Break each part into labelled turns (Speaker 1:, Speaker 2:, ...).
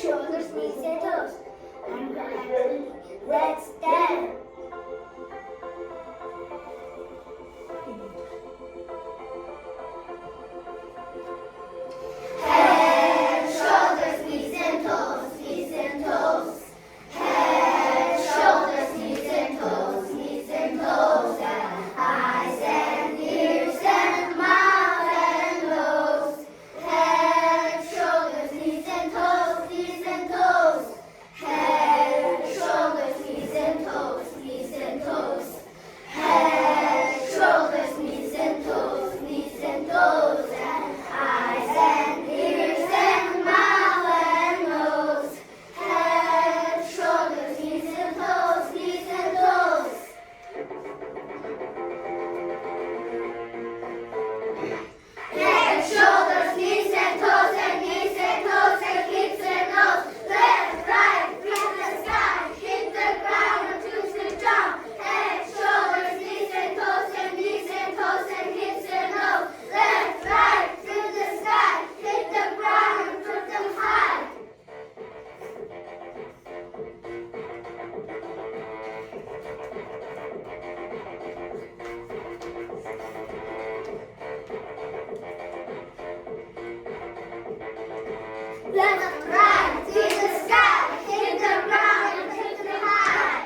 Speaker 1: shoulders, knees and toes. And let's dance. Head, shoulders, knees and toes, knees and toes. Head, shoulders, knees and toes, knees and toes. And eyes and ears and mouth and nose. Head, shoulders, knees and toes, knees and toes. Head, shoulders, knees and toes, knees and toes. Head, shoulders, knees and toes, knees and toes. And eyes and ears and mouth and nose. Head, shoulders, knees and toes, knees and toes. Head, shoulders, knees and toes, and knees and toes, and hips and nose. Left, right, reach the sky, hit the ground and choose to jump. Head, shoulders, knees and toes, and knees and toes, and hips and nose. Left, right, to the sky, hit the ground and put them high. Left, right, to the sky, hit the ground and put them high.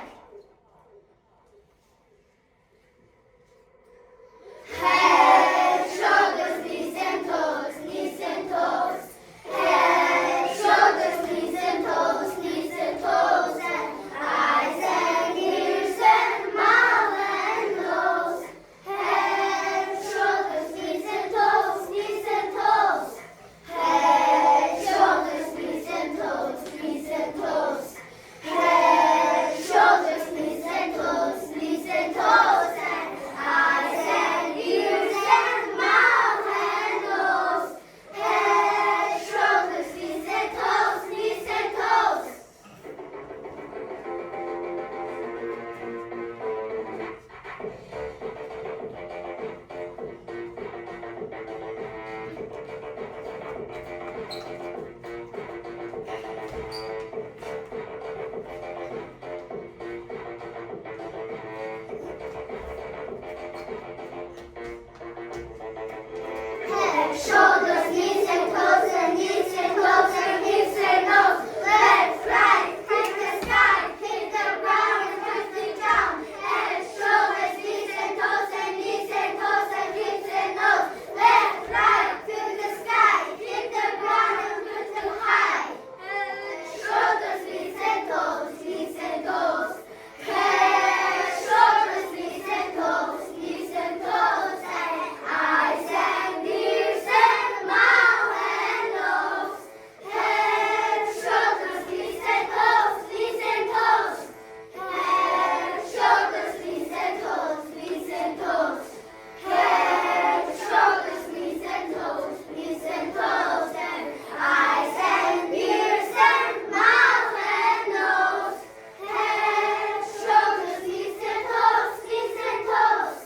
Speaker 1: Head, shoulders, knees and toes, knees and toes. Head, shoulders, knees and toes, knees and toes. And eyes and ears and mouth and nose. Head, shoulders, knees and toes, knees and toes. Head, shoulders, knees and toes, knees and toes. Head, shoulders, knees and toes, knees and toes. And eyes and ears and mouth and nose. Head, shoulders, knees and toes, knees and toes. Head, shoulders, knees and toes, and knees and toes, and hips and nose. Left, right, hit the sky, hit the ground and touch the ground. Head, shoulders, knees and toes, and knees and toes, and hips and nose. Left, right, to the sky, hit the ground and put them high. Head, shoulders, knees and toes, knees and toes. Head, shoulders, knees and toes, knees and toes. And eyes and ears and mouth and nose. Head, shoulders, knees and toes, knees and toes. Head, shoulders, knees and toes, knees and toes. Head, shoulders, knees and toes, knees and toes. And eyes and ears and mouth and nose. Head, shoulders, knees and toes, knees and toes.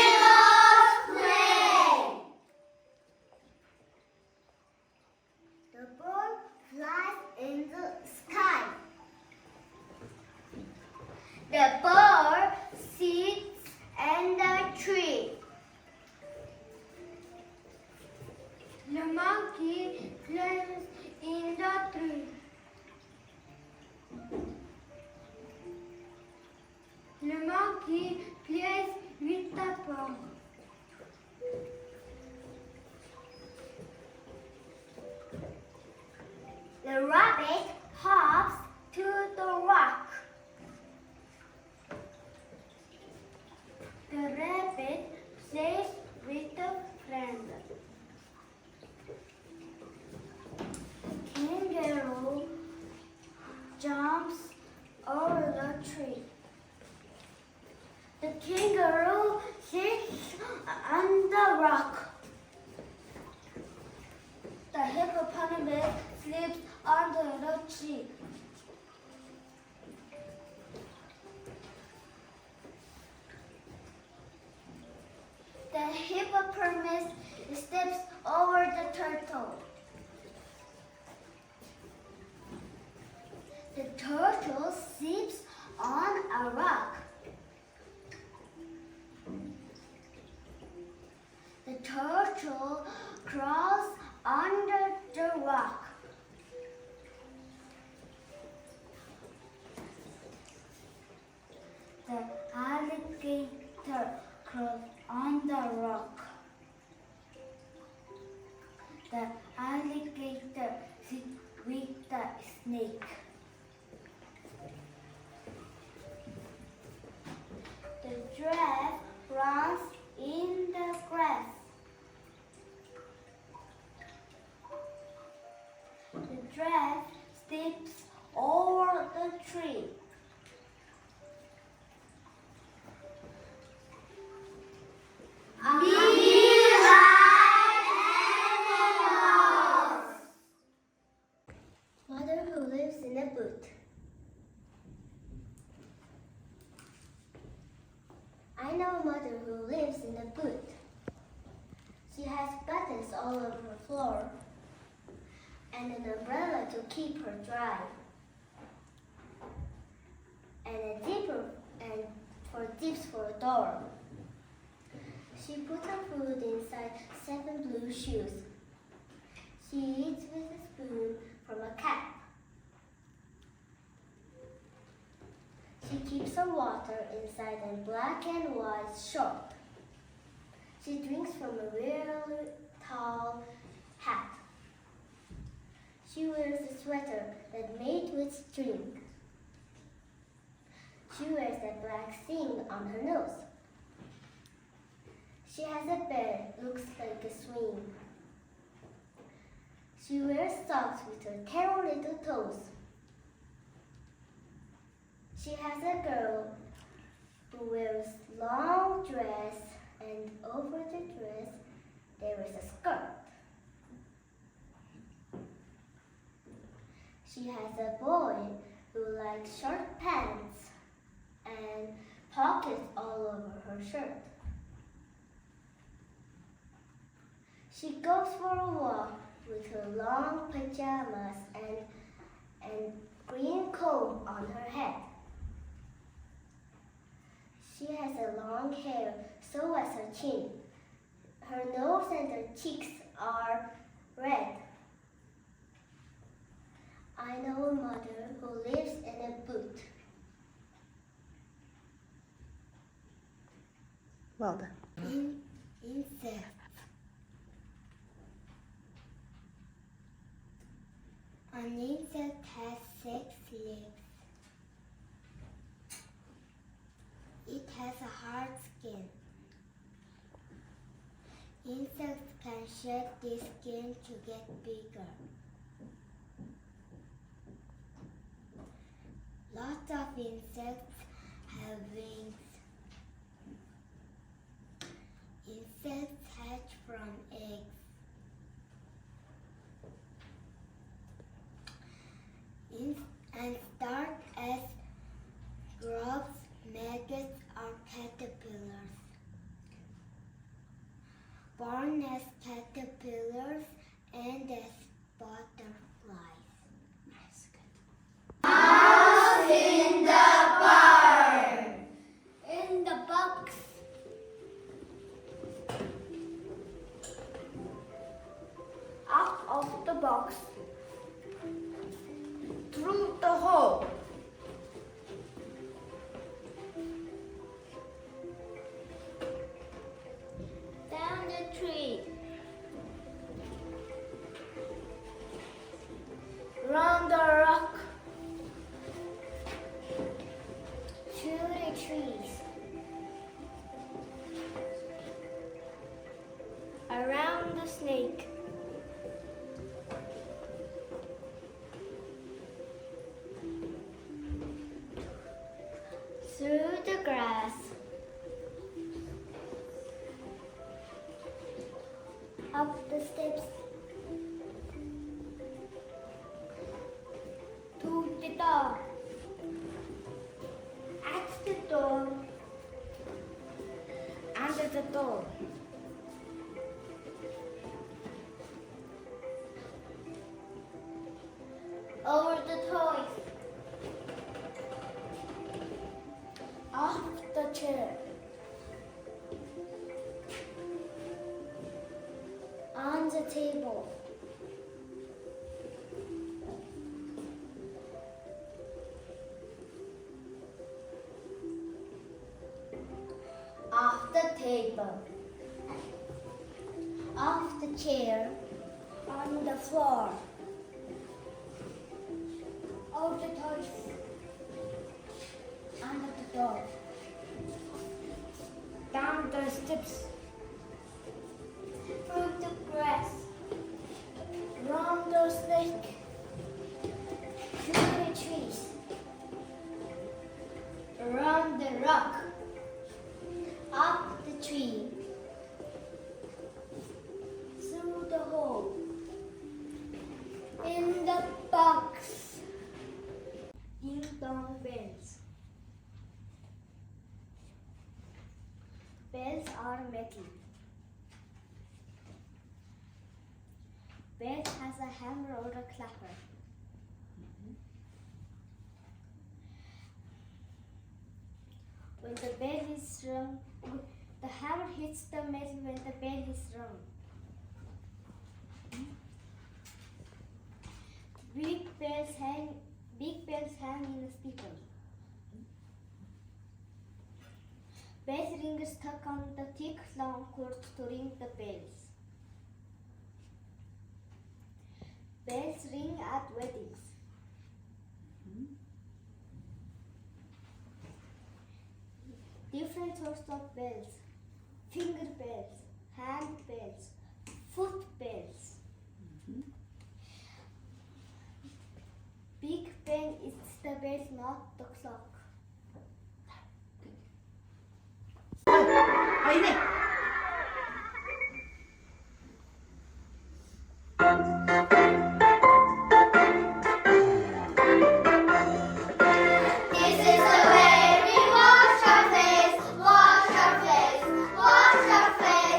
Speaker 1: Animals play. The bird flies in the sky. The bird sits in the tree. The monkey plays in the tree. The monkey plays with the ball. The rabbit hops to the rock. The rabbit plays with a friend. Kangaroo jumps over the tree. The kangaroo sits on the rock. The hippopotamus sleeps under the tree. The hippopotamus steps over the turtle crawls under the rock. The alligator crawls on the rock. The alligator sits with the snake. The giraffe runs in the grass. The giraffe steps over the tree. Mother who lives in a boot. I know a mother who lives in a boot. She has buttons all over her floor and an umbrella to keep her dry, and a zipper and for zips for a door. She puts her food inside 7 blue shoes. She eats with a spoon from a cap. She keeps her water inside a black and white short. She drinks from a really tall hat. She wears a sweater that's made with string. She wears a black thing on her nose. She has a bed, looks like a swing. She wears socks with her 10 little toes. She has a girl who wears long dress, and over the dress there is a skirt. She has a boy who likes short pants and pockets all over her shirt. She goes for a walk with her long pajamas and green comb on her head. She has a long hair, so as her chin. Her nose and her cheeks are red. I know a mother who lives in a boot.
Speaker 2: Well done.
Speaker 1: Insects. An insect has 6 legs. It has a hard skin. Insects can shed this skin to get bigger. Lots of insects have wings. Insects hatch from eggs. And start as grubs, maggots, or caterpillars. Born as caterpillars and as butterflies. Nice, good. Mouse in the barn. In the box. Out of the box. Through the hole. Down the tree. Round the rock. Through the trees. Around the snake. Through the grass. Up the steps. To the door. At the door. Under the door. Over the toys. Off the chair. table. Off the table. Off the chair. On the floor. Out the toys. Under the door. Down the steps. Through the grass. Round the snake. Through the trees. Around the rock. Up the tree. Through the hole. In the box. Ding dong bells. Bells are metal. Bell has a hammer or a clapper. When the bell is rung, the hammer hits the metal when the bell is rung. Big bells hang in a steeple. Bell ringers tuck on the thick long cord to ring the bells. Bells ring at weddings. Different sorts of bells. Finger bells, hand bells, foot bells. Big bell is the bell, not the clock.
Speaker 2: Haydi.
Speaker 1: This is the way we wash our face, wash our face, wash our face.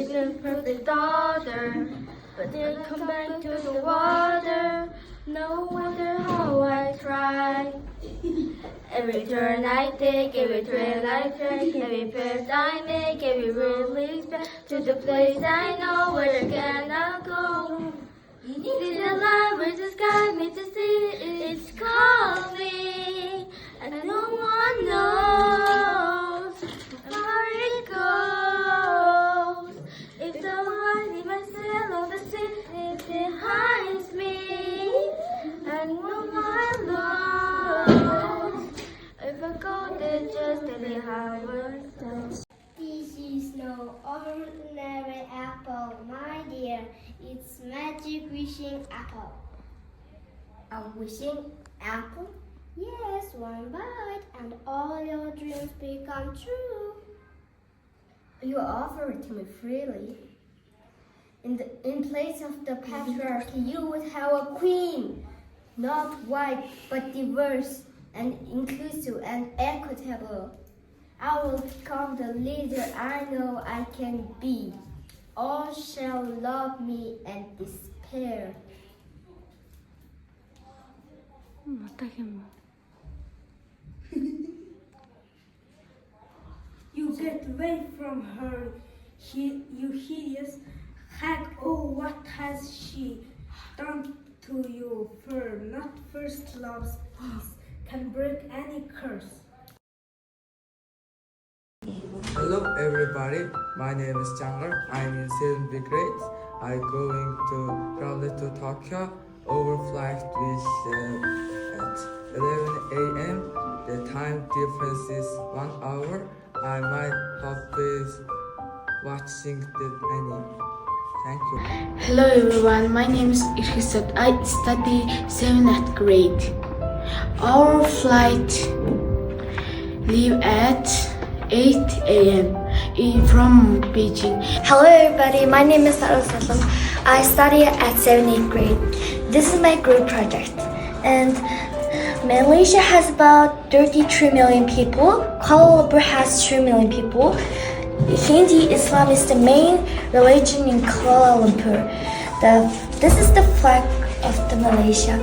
Speaker 1: the perfect daughter, but then come back to the water. No matter how I try. Every turn I take, every trail I tread, every path I make, every road leads back to the place I know where I cannot go. See the light where the sky meets the sea, it's calling, and no one knows how far it goes. If the light in my sail on the sea is behind me, and know my love. If I go there just a little higher. This is no ordinary apple, my dear. It's magic wishing apple. A wishing apple? Yes, one bite and all your dreams become true. You offer it to me freely. In place of the patriarchy, you would have a queen. Not white, but diverse and inclusive and equitable. I will become the leader I know I can be. All shall love me and despair.
Speaker 3: You get away from her, you hideous hag. Oh, what has she done to you? For not first love's peace can break any curse.
Speaker 4: Hello everybody, my name is Jangler. I'm in 7th grade. I'm going to travel to Tokyo. Overflight with at 11 a.m. The time difference is 1 hour. I might have been watching the anime. Thank you.
Speaker 5: Hello everyone, my name is Irhisat. I study 7th grade. Our flight leave at 8 a.m. from Beijing.
Speaker 1: Hello everybody, my name is Sarah Satlam. I study at 7th grade. This is my group project. And Malaysia has about 33 million people. Kuala Lumpur has 2 million people. Hindi Islam is the main religion in Kuala Lumpur. This is the flag of the Malaysia.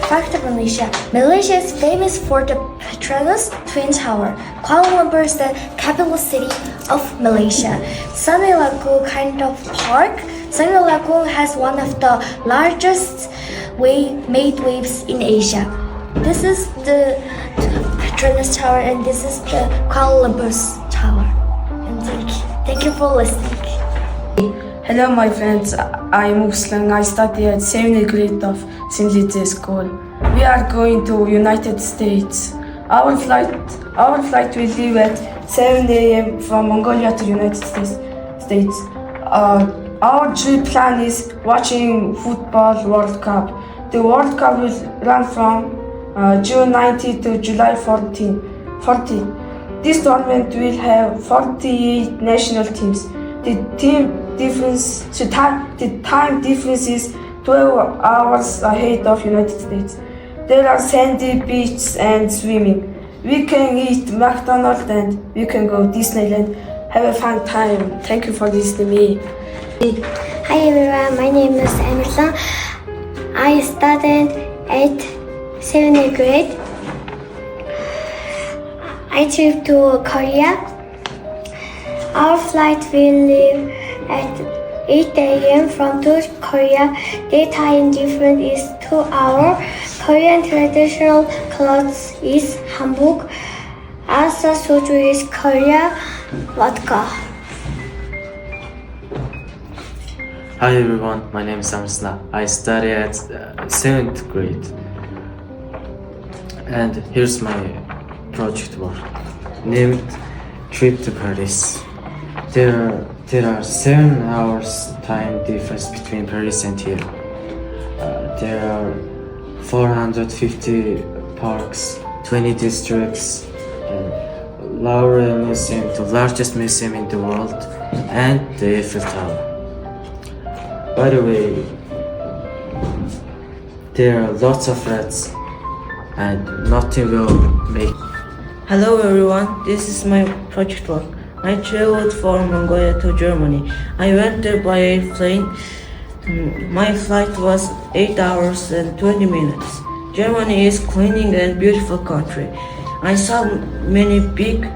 Speaker 1: Fact of Malaysia. Malaysia is famous for the Petronas Twin Tower. Kuala Lumpur is the capital city of Malaysia. Sunny Lagoon kind of park. Sunny Lagoon has one of the largest made waves in Asia. This is the Petronas Tower and this is the Kuala Lumpur's tower. And thank you for listening.
Speaker 6: Hello my friends, I'm Muslim. I study at 7th grade of St. Litz's School. We are going to United States. Our flight will leave at 7 a.m. from Mongolia to United States. Our trip plan is watching Football World Cup. The World Cup will run from June 19 to July 14. This tournament will have 48 national teams. The time difference is 12 hours ahead of United States. There are sandy beaches and swimming. We can eat McDonald's and we can go Disneyland. Have a fun time. Thank you for listening to me.
Speaker 1: Hi everyone, my name is Emerson. I studied at 7th grade. I trip to Korea. Our flight will leave at 8 a.m. from South Korea. Daytime difference is 2 hours. Korean traditional clothes is hanbok. Asa soju is Korea vodka.
Speaker 7: Hi everyone, my name is Samsla. I study at 7th grade. And here's my project work named Trip to Paris. There are 7 hours time difference between Paris and here. There are 450 parks, 20 districts, and Louvre Museum, the largest museum in the world, and the Eiffel Tower. By the way, there are lots of rats, and nothing will make.
Speaker 2: Hello everyone, this is my project work.
Speaker 8: I traveled from Mongolia to Germany. I went there by airplane. My flight was 8 hours and 20 minutes. Germany is clean and beautiful country. I saw many big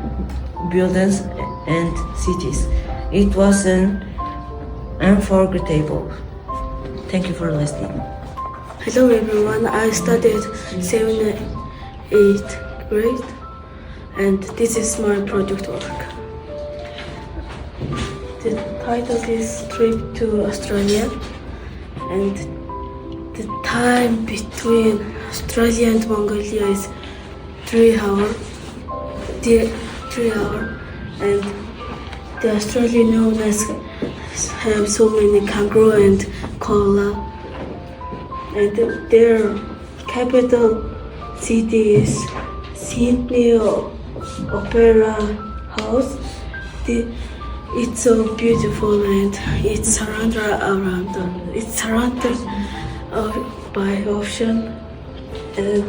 Speaker 8: buildings and cities. It was an unforgettable. Thank you for listening.
Speaker 6: Hello everyone, I studied 7th, 8th grade and this is my project work. The title is Trip to Australia and the time between Australia and Mongolia is 3 hours. 3 hours and the Australian owners have so many kangaroo and koala. And their capital city is Sydney Opera House. It's so beautiful and it's surrounded by ocean. And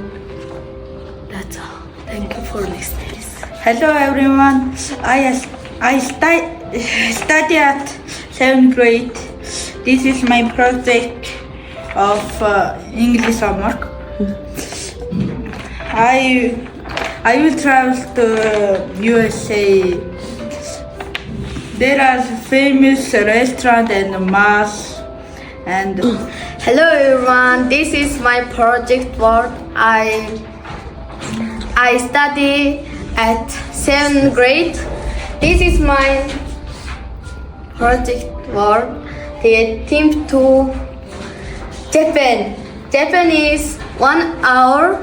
Speaker 6: that's all. Thank you for listening.
Speaker 2: Hello everyone. I study at 7th grade. This is my project of English homework. I will travel to USA. There are famous restaurants and malls and
Speaker 1: Hello everyone, this is my project work. I study at 7th grade. This is my project work. The team to Japan. Japan is 1 hour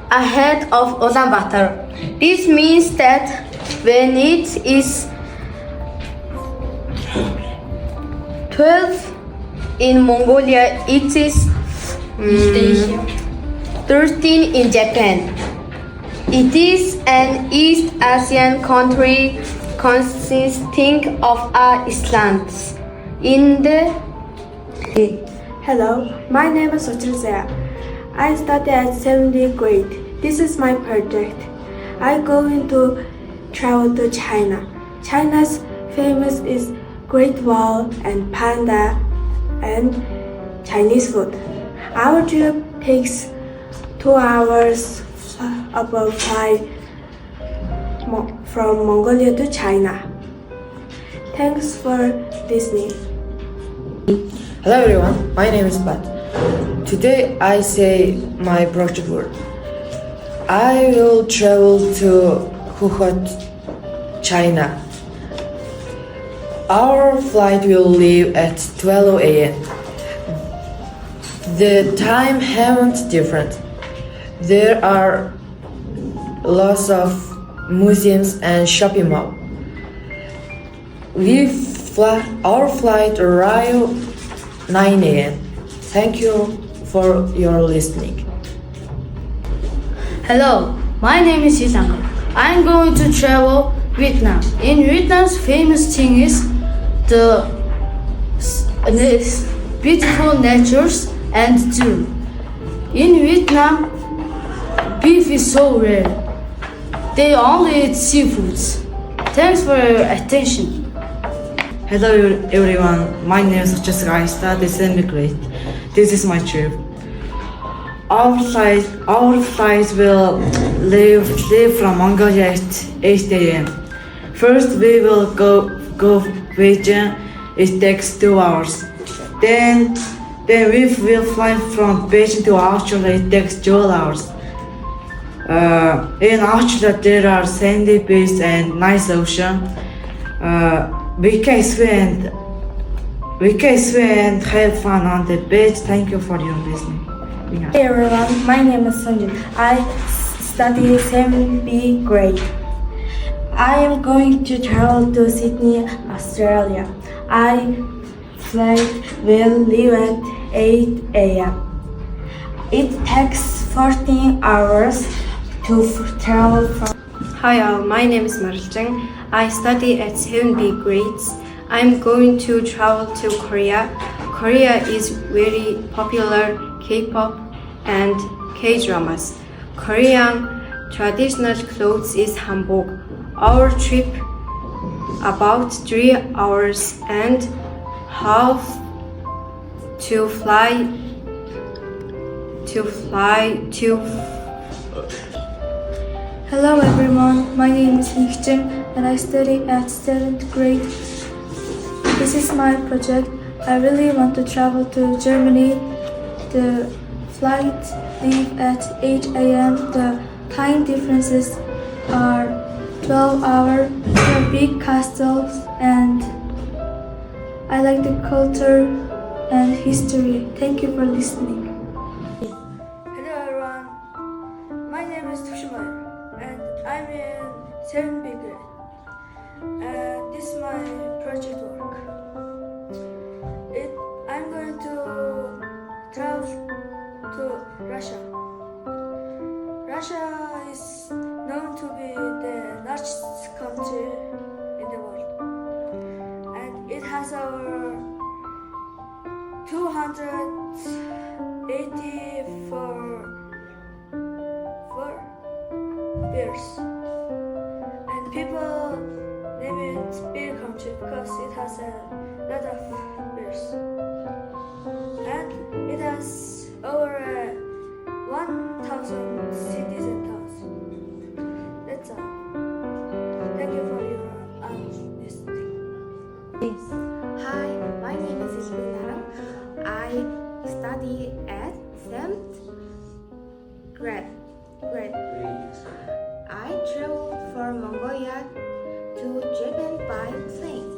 Speaker 1: ahead of Ulaanbaatar. This means that when it is 12 in Mongolia, it is 13 in Japan. It is an East Asian country consisting of islands.
Speaker 3: Hello, my name is Sochilzea. I study at 7th grade. This is my project. I'm going to travel to China. China's famous is Great Wall and Panda and Chinese food. Our trip takes 2 hours about flight from Mongolia to China. Thanks for listening.
Speaker 9: Hello everyone, my name is Pat. Today I say my project word. I will travel to Wuhan, China. Our flight will leave at 12 a.m. The time haven't different. There are lots of museums and shopping malls. Our flight arrive 9 a.m. Thank you for your listening.
Speaker 5: Hello, my name is Hisang. I'm going to travel Vietnam. In Vietnam's famous thing is the beautiful natures and zoo. In Vietnam, beef is so rare. They only eat seafoods. Thanks for your attention.
Speaker 8: Hello everyone, my name is Jessica. I study 7th grade. This is my trip. Our flight will leave from Mongolia at 8 a.m. First we will go Beijing. It takes 2 hours. Then we will fly from Beijing to Australia. It takes 12 hours. In Australia there are sandy beaches and nice ocean. We can swim and have fun on the beach. Thank you for your listening.
Speaker 3: Hey everyone, my name is Sanjay. I study 7th grade. I am going to travel to Sydney, Australia. I flight will leave at 8 a.m. It takes 14 hours to travel from.
Speaker 10: Hi all, my name is Marjang. I study at 7th grade. I'm going to travel to Korea. Korea is very popular K-pop and K-dramas. Korean traditional clothes is hanbok. Our trip about 3 hours and half to fly to.
Speaker 3: Hello everyone, my name is Nikchen and I study at 7th grade. This is my project. I really want to travel to Germany. The flight leave at 8 a.m. The time differences are 12 hours. There are big castles and I like the culture and history. Thank you for listening. Hello everyone, my name is Tushimaya and I'm in 7th grade. And this is my project work. I'm going to travel to Russia. Russia is known to be the largest country in the world. And it has over 284 bears. And people name it bear country because it has a lot of bears. And it has over 1,000 cities and towns. That's all. Thank you for your listening.
Speaker 11: Hi, my name is Isbinara. I study at 7th grade. I traveled from Mongolia to Japan by plane.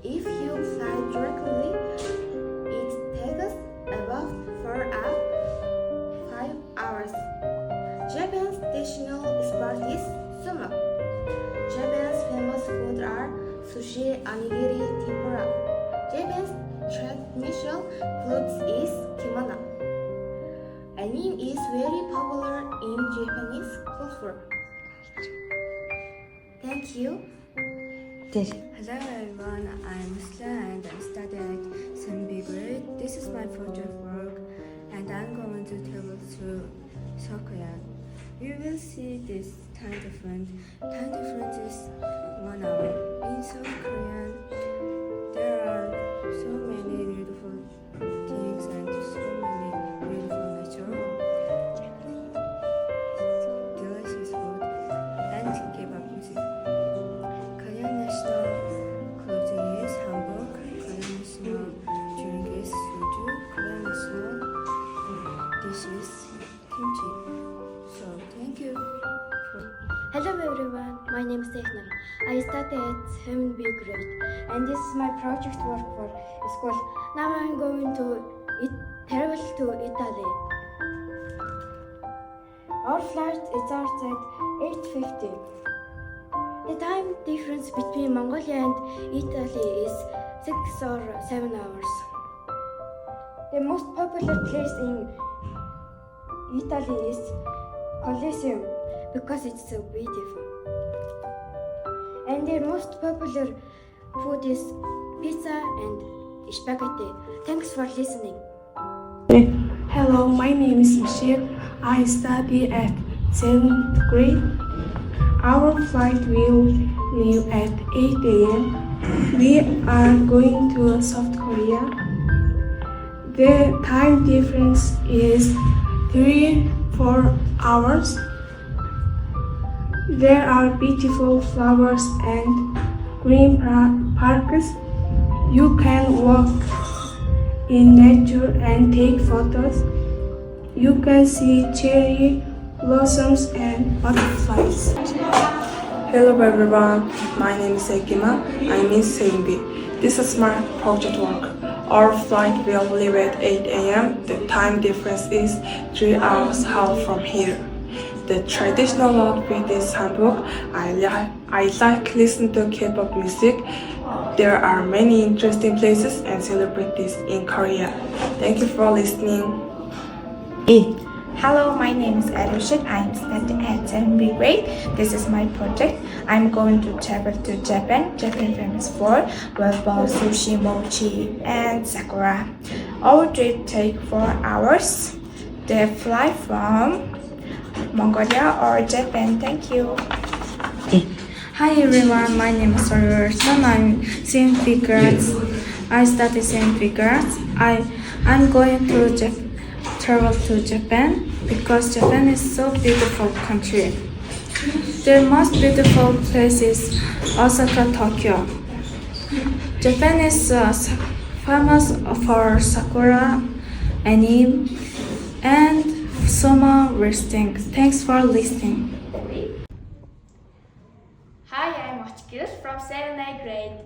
Speaker 11: If you fly directly, it takes about 5 hours. Japan's national sport is sumo. Japan's famous food are sushi, onigiri, tempura. Japan's traditional clothes is kimono. Anime is very popular in Japanese culture. Thank you.
Speaker 10: Hello everyone, I'm Musla and I study at 7th grade. This is my project work and I'm going to travel to South Korea. You will see this time difference. Time difference is 1 hour. In South Korea, there are so many beautiful things and so many beautiful nature, delicious food, and K-pop music. Korean national clothing is hanbok. Korean national drink is soju. Korean national dish is kimchi. So thank you.
Speaker 11: Hello everyone, my name is Teknam. I study at 7th grade and this is my project work for school. Now I'm going to travel to Italy. Our flight starts at 8:50. The time difference between Mongolia and Italy is 6 or 7 hours. The most popular place in Italy is Colosseum because it's so beautiful. And the most popular food is pizza and spaghetti. Thanks for listening.
Speaker 6: Hello, my name is Michelle. I study at 7th grade. Our flight will leave at 8 a.m. We are going to South Korea. The time difference is 3-4 hours. There are beautiful flowers and green parks. You can walk in nature and take photos. You can see cherry blossoms and butterflies.
Speaker 12: Hello everyone, my name is Ekima. I'm in Seimbi. This is my project work. Our flight will leave at 8 a.m. The time difference is 3 hours half from here. The traditional outfit is hanbok. I like listen to K-pop music. There are many interesting places and celebrities in Korea. Thank you for listening.
Speaker 13: Hello, my name is Arushik. I'm studying at 7th grade. This is my project. I'm going to travel to Japan. Japan famous for volleyball, sushi, mochi, and sakura. Our trip take 4 hours. They fly from Mongolia or Japan. Thank you. Hi everyone, my name is Sarvarshan. I'm St. Vickers. I study St. Vickers. I'm going to travel to Japan because Japan is so beautiful country. The most beautiful place is Osaka, Tokyo. Japan is famous for sakura, anime, and sumo wrestling. Thanks for listening.
Speaker 14: Hi, I'm Otkir from 7th grade.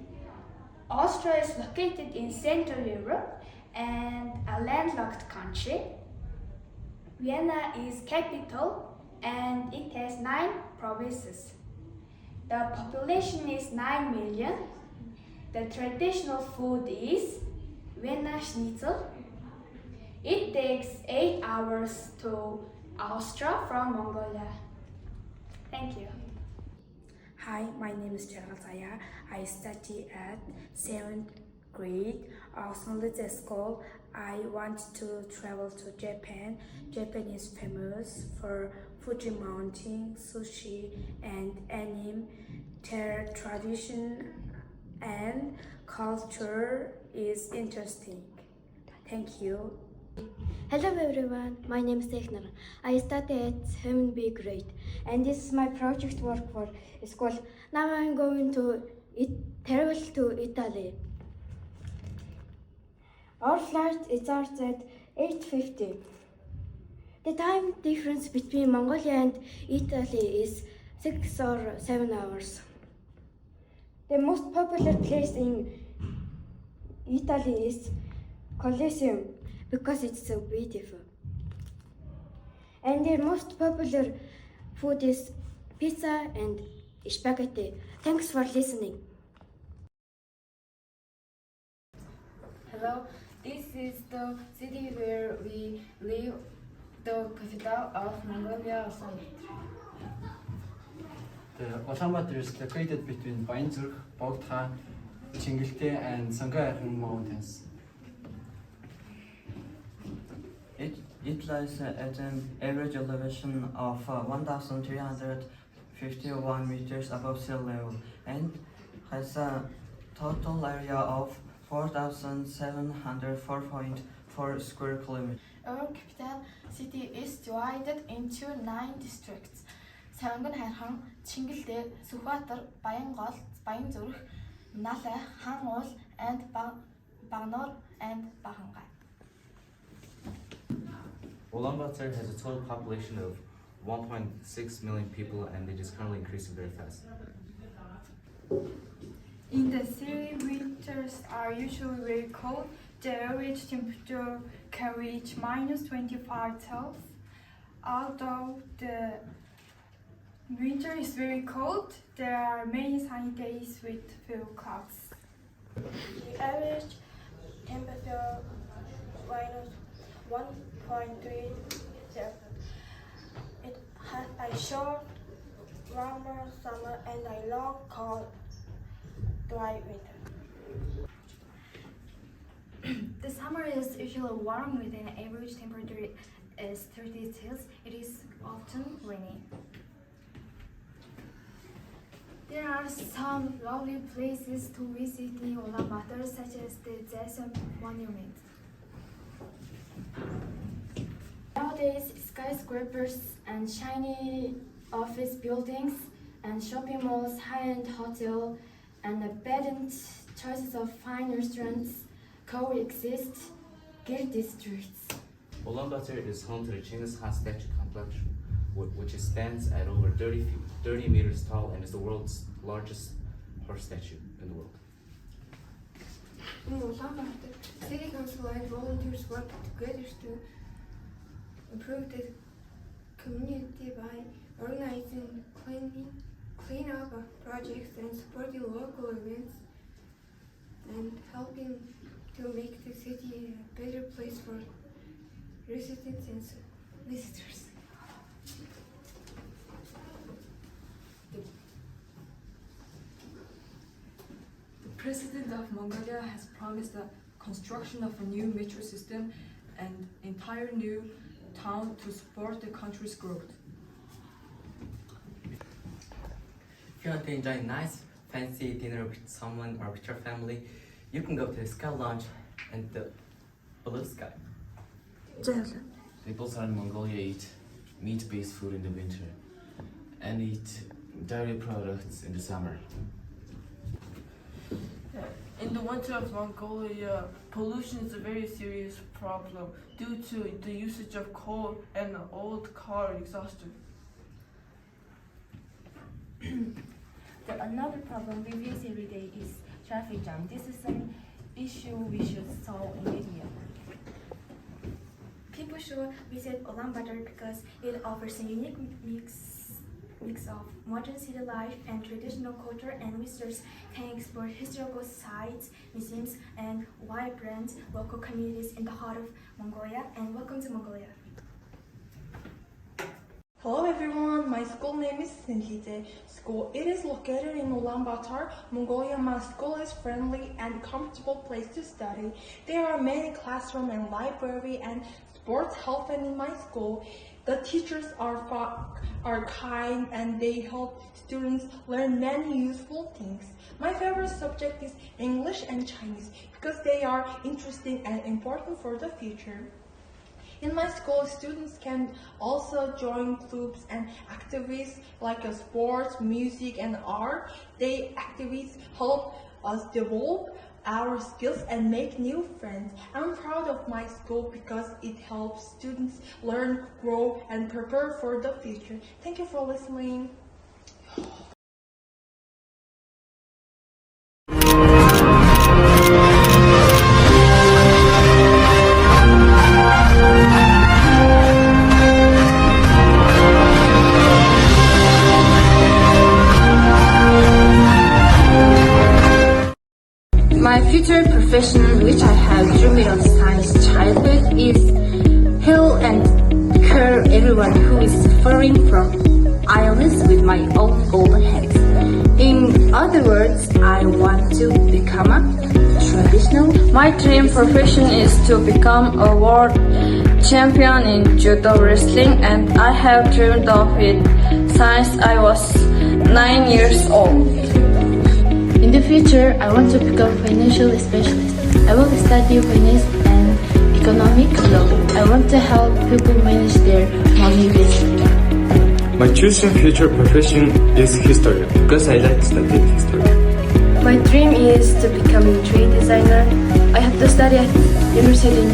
Speaker 14: Austria is located in Central Europe and a landlocked country. Vienna is capital and it has 9 provinces. The population is 9 million. The traditional food is Vienna Schnitzel. It takes 8 hours to Austria from Mongolia. Thank you.
Speaker 3: Hi, my name is Gerald Zaya. I study at 7th grade. Also at the school, I want to travel to Japan. Japan is famous for Fuji Mountain, sushi, and anime. Their tradition and culture is interesting. Thank you.
Speaker 11: Hello everyone, my name is Tekner. I study at 7B grade and this is my project work for school. Now I'm going to travel to Italy. Our flight starts at 8:50. The time difference between Mongolia and Italy is 6 or 7 hours. The most popular place in Italy is Colosseum because it's so beautiful. And their most popular food is pizza and spaghetti. Thanks for listening.
Speaker 15: Hello, this is the city where we live, the capital of Mongolia, Ulaanbaatar.
Speaker 16: The Ulaanbaatar is located between Bayanzurg, Bogdha, Chingilte, and Sangay-Akhung mountains.
Speaker 17: It lies at an average elevation of 1,351 meters above sea level and has a total area of 4,704.4 square kilometers.
Speaker 18: Our capital city is divided into 9 districts: Sarangani-Хархан, Chingilte, Сүхбаатар, Баянгол, Баянзүрх, Nalai, Hangul, and Bagnor and Bahangай.
Speaker 19: Ulaanbaatar has a total population of 1.6 million people and it is currently increasing very fast.
Speaker 20: In the city, winters are usually very cold. The average temperature can reach -25°C. Although the winter is very cold, there are many sunny days with few clouds.
Speaker 21: The average temperature -1.3°C. It has a short, warmer summer and a long, cold, dry winter.
Speaker 22: The summer is usually warm with an average temperature is 30°C. It is often rainy. There are some lovely places to visit in Ulaanbaatar, such as the Jason Monument. Nowadays, skyscrapers and shiny office buildings and shopping malls, high-end hotel, and abundant choices of fine restaurants coexist in districts.
Speaker 19: Ulaanbaatar is home to the Genghis Khan statue complex, which stands at over 30 meters tall and is the world's largest horse statue in the world.
Speaker 23: In Ulaanbaatar, city council and volunteers work together to improve the community by organizing clean-up projects and supporting local events and helping to make the city a better place for residents and visitors.
Speaker 24: The President of Mongolia has promised the construction of a new metro system and entire new town to support the country's growth.
Speaker 1: If you want to enjoy a nice fancy dinner with someone or with your family, you can go to the Sky Lounge and the Blue Sky.
Speaker 2: People in Mongolia eat meat-based food in the winter and eat dairy products in the summer.
Speaker 4: In the winter of Mongolia, pollution is a very serious problem due to the usage of coal and old car exhaust.
Speaker 7: Another problem we face every day is traffic jam. This is an issue we should solve immediately.
Speaker 11: People should visit Ulaanbaatar because it offers a unique mix of modern city life and traditional culture, and visitors can explore historical sites, museums, and vibrant local communities in the heart of Mongolia. And welcome to Mongolia.
Speaker 25: Hello everyone, my school name is Sinjite School. It is located in Ulaanbaatar, Mongolia. My school is friendly and comfortable place to study. There are many classrooms and library and sports help, and in my school, the teachers are kind and they help students learn many useful things. My favorite subject is English and Chinese because they are interesting and important for the future. In my school, students can also join clubs and activities like sports, music, and art. They activities help us develop our skills and make new friends. I'm proud of my school because it helps students learn, grow, and prepare for the future. Thank you for listening.
Speaker 26: My future profession, which I have dreamed of since childhood, is heal and cure everyone who is suffering from illness with my own golden hands. In other words, I want to become a traditional.
Speaker 27: My dream profession is to become a world champion in judo wrestling, and I have dreamed of it since I was 9 years old.
Speaker 5: In the future, I want to become a financial specialist. I will study finance and economic law. I want to help people manage their money wisely.
Speaker 28: My chosen future profession is history because I like studying history.
Speaker 10: My dream is to become a trade designer. I have to study at university in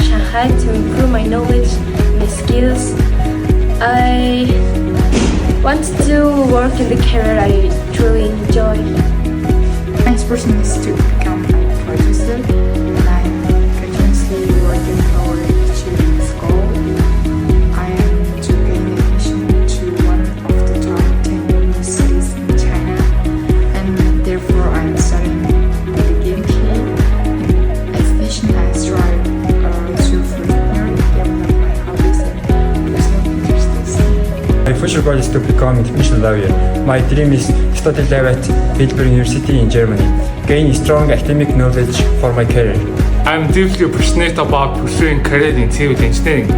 Speaker 10: Shanghai to improve my knowledge, my skills. I want to work in the career I truly enjoy.
Speaker 29: My next person is to become a producer, and I'm continuously working toward achieving this goal. I am to gain admission to one of the top 10 universities in China, and therefore I am studying dedicated in education. I strive to further develop my hobbies and personal interests.
Speaker 30: My future goal is to become an international lawyer. My dream is study law at Heidelberg University in Germany, gain strong academic knowledge for my career.
Speaker 31: I'm deeply passionate about pursuing career in civil engineering.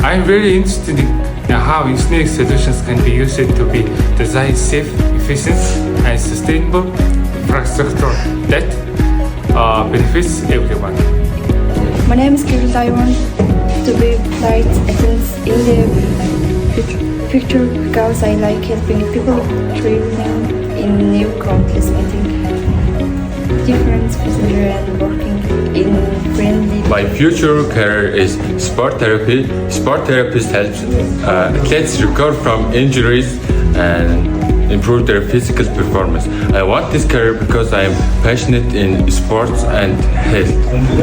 Speaker 31: I'm very interested in how engineering solutions can be used to be design safe, efficient, and sustainable infrastructure that benefits everyone.
Speaker 32: My name is Kirill. I want to be flight attendant in the future because I like helping people traveling in new countries, meeting different passengers and working in friendly.
Speaker 33: My future career is sport therapy. Sport therapist helps athletes recover from injuries and improve their physical performance. I want this career because I am passionate in sports and health.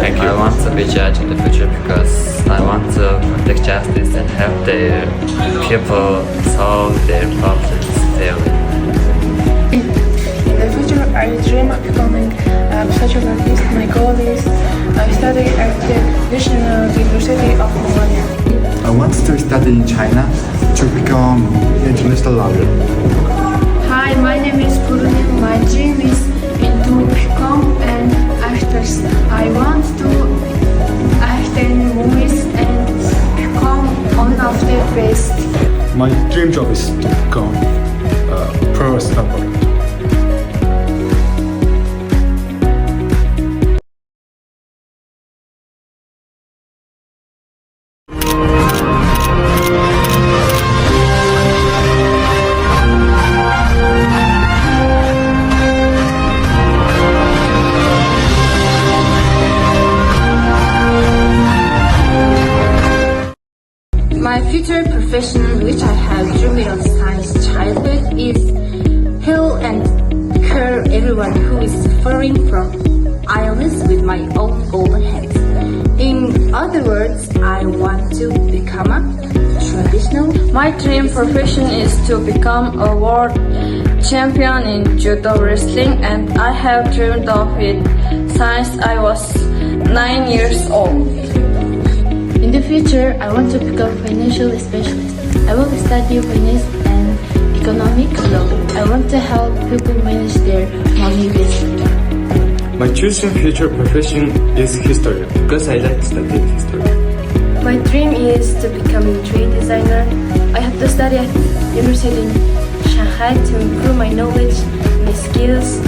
Speaker 33: Thank you.
Speaker 34: I want to be judge in the future because I want to protect justice and help the people solve their problems fairly.
Speaker 32: In the future, I dream of becoming a social artist. My goal is to study at the National University of Mongolia.
Speaker 35: I want to study in China to become an international lawyer.
Speaker 36: Hi, my name is Purunim. My dream is to become an actress. I want to act in movies and become one of the best.
Speaker 35: My dream job is to become a pro snowboarder.
Speaker 26: profession which I have dreamed of since childhood is heal and cure everyone who is suffering from illness with my own golden hands. In other words, I want to become a traditional.
Speaker 27: My dream profession is to become a world champion in judo wrestling, and I have dreamed of it since I was 9 years old.
Speaker 5: In the future, I want to become a financial specialist. I will study finance and economic law. I want to help people manage their money wisely.
Speaker 28: My chosen future profession is history because I like studying history.
Speaker 10: My dream is to become a trade designer. I have to study at University in Shanghai to improve my knowledge, my skills.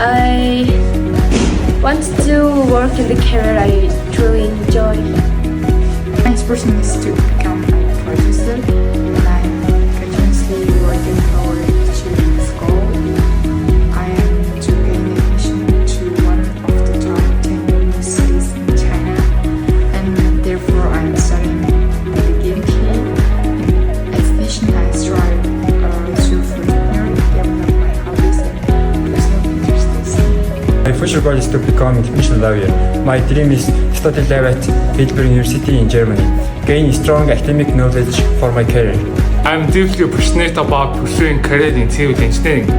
Speaker 10: I want to work in the career I truly enjoy.
Speaker 29: My inspiration is to become a producer, and I'm continuously working toward achieving this goal. I am to gain admission to one of the top 10 universities in China, and therefore I'm studying pedagogy. In addition, I strive to further develop my hobbies and personal interests.
Speaker 30: My future goal is to become international lawyer. My dream is study law at Heidelberg University in Germany, gain strong academic knowledge for my career.
Speaker 31: I'm deeply passionate about pursuing career in civil engineering.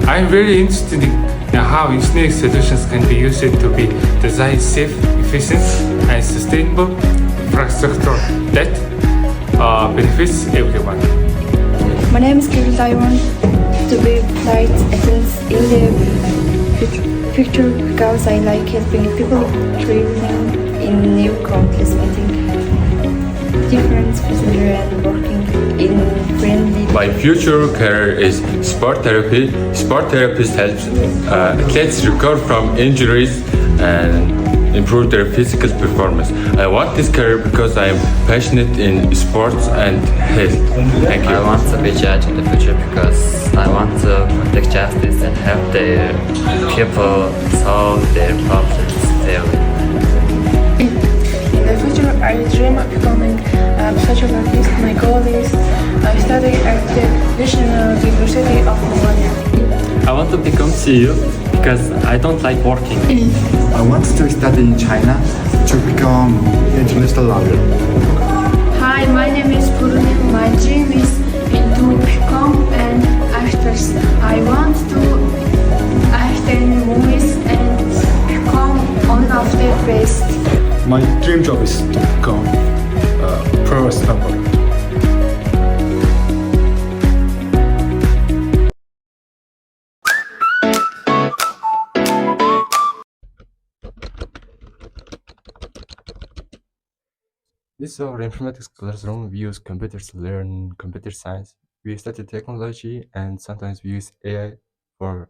Speaker 31: I'm very interested in how engineering solutions can be used to be design safe, efficient, and sustainable infrastructure that benefits everyone.
Speaker 32: My name is Kirill. I want to be flight attendant in the future because I like helping people traveling in new countries, meeting different passengers and working in friendly.
Speaker 33: My future career is sport therapy. Sport therapist helps athletes recover from injuries and improve their physical performance. I want this career because I am passionate in sports and health. Thank you.
Speaker 34: I want to be judge in the future because I want to protect justice and help the people solve their problems fairly.
Speaker 4: In the future, I dream of becoming a psychologist. My goal is to study at the National University of Mongolia.
Speaker 28: I want to become CEO because I don't like working.
Speaker 35: I want to study in China to become international lawyer.
Speaker 36: Hi, my name is Purunim. My dream is to become an actress. I want to act in movies and become one of the best.
Speaker 35: My dream job is to become a pro wrestler.
Speaker 28: This is our informatics classroom. We use computers to learn computer science. We study technology and sometimes we use AI for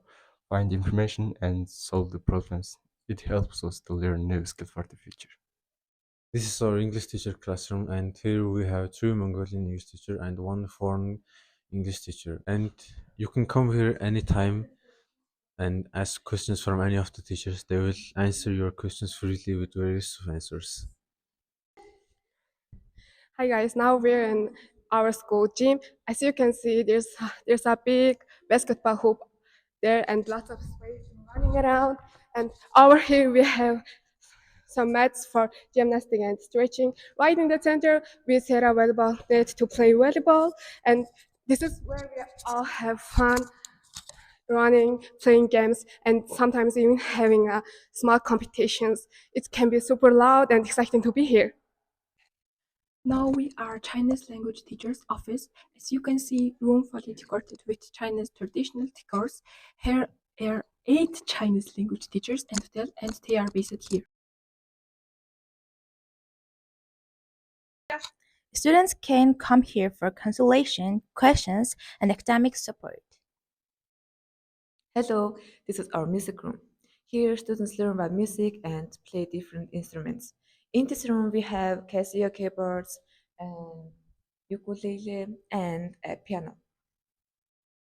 Speaker 28: find information and solve the problems. It helps us to learn new skills for the future.
Speaker 3: This is our English teacher classroom, and here we have 2 Mongolian English teacher and 1 foreign English teacher. And you can come here anytime and ask questions from any of the teachers. They will answer your questions freely with various answers.
Speaker 6: Hi guys, now we're in our school gym. As you can see, there's a big basketball hoop there and lots of space running around. And over here we have some mats for gymnastics and stretching. Right in the center, we set a volleyball net to play volleyball. And this is where we all have fun running, playing games, and sometimes even having small competitions. It can be super loud and exciting to be here.
Speaker 8: Now we are Chinese language teacher's office. As you can see, room fully decorated with Chinese traditional decors. Here are 8 Chinese language teachers and they are based here.
Speaker 9: Students can come here for consultation, questions, and academic support.
Speaker 12: Hello, this is our music room. Here, students learn about music and play different instruments. In this room, we have Casio keyboards, ukulele, and a piano.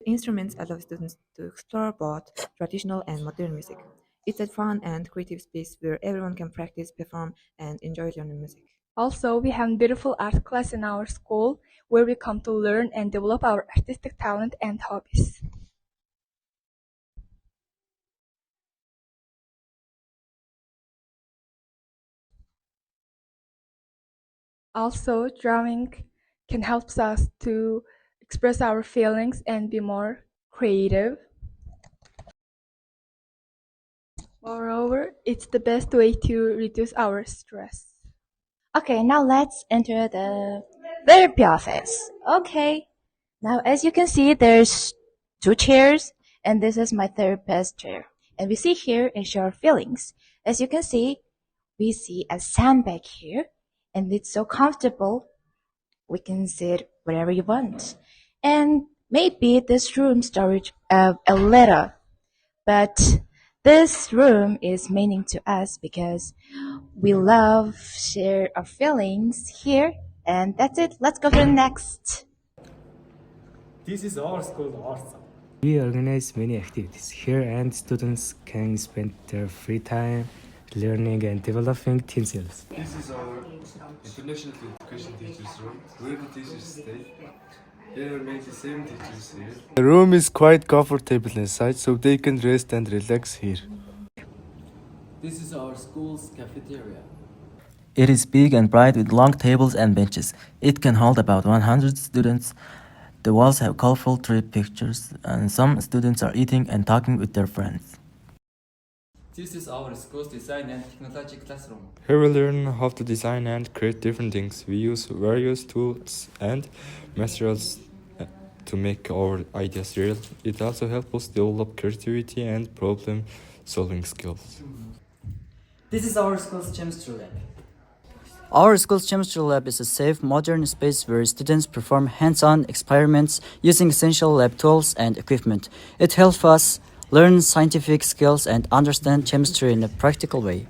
Speaker 12: Instruments allow students to explore both traditional and modern music. It's a fun and creative space where everyone can practice, perform, and enjoy learning music.
Speaker 8: Also, we have a beautiful art class in our school where we come to learn and develop our artistic talent and hobbies. Also, drawing can help us to express our feelings and be more creative. Moreover, it's the best way to reduce our stress.
Speaker 9: Okay, now let's enter the therapy office. Okay, now as you can see, there's 2 chairs, and this is my therapist chair. And we see here is your feelings. As you can see, we see a sandbag here, and it's so comfortable. We can sit wherever you want. And maybe this room storage a little, but this room is meaning to us because we love share our feelings here. And that's it. Let's go to the next.
Speaker 1: This is our school arts. We organize many activities here, and students can spend their free time learning and developing themselves.
Speaker 28: This is our international education teachers room, where the teachers stay. There are 97 teachers here. The room is quite comfortable inside, so they can rest and relax here.
Speaker 2: This is our school's cafeteria.
Speaker 7: It is big and bright with long tables and benches. It can hold about 100 students. The walls have colorful tree pictures, and some students are eating and talking with their friends.
Speaker 2: This is our school's design and technology classroom.
Speaker 28: Here we learn how to design and create different things. We use various tools and materials to make our ideas real. It also helps us develop creativity and problem-solving skills.
Speaker 2: This is our school's chemistry lab.
Speaker 7: Our school's chemistry lab is a safe, modern space where students perform hands-on experiments using essential lab tools and equipment. It helps us learn scientific skills and understand chemistry in a practical way.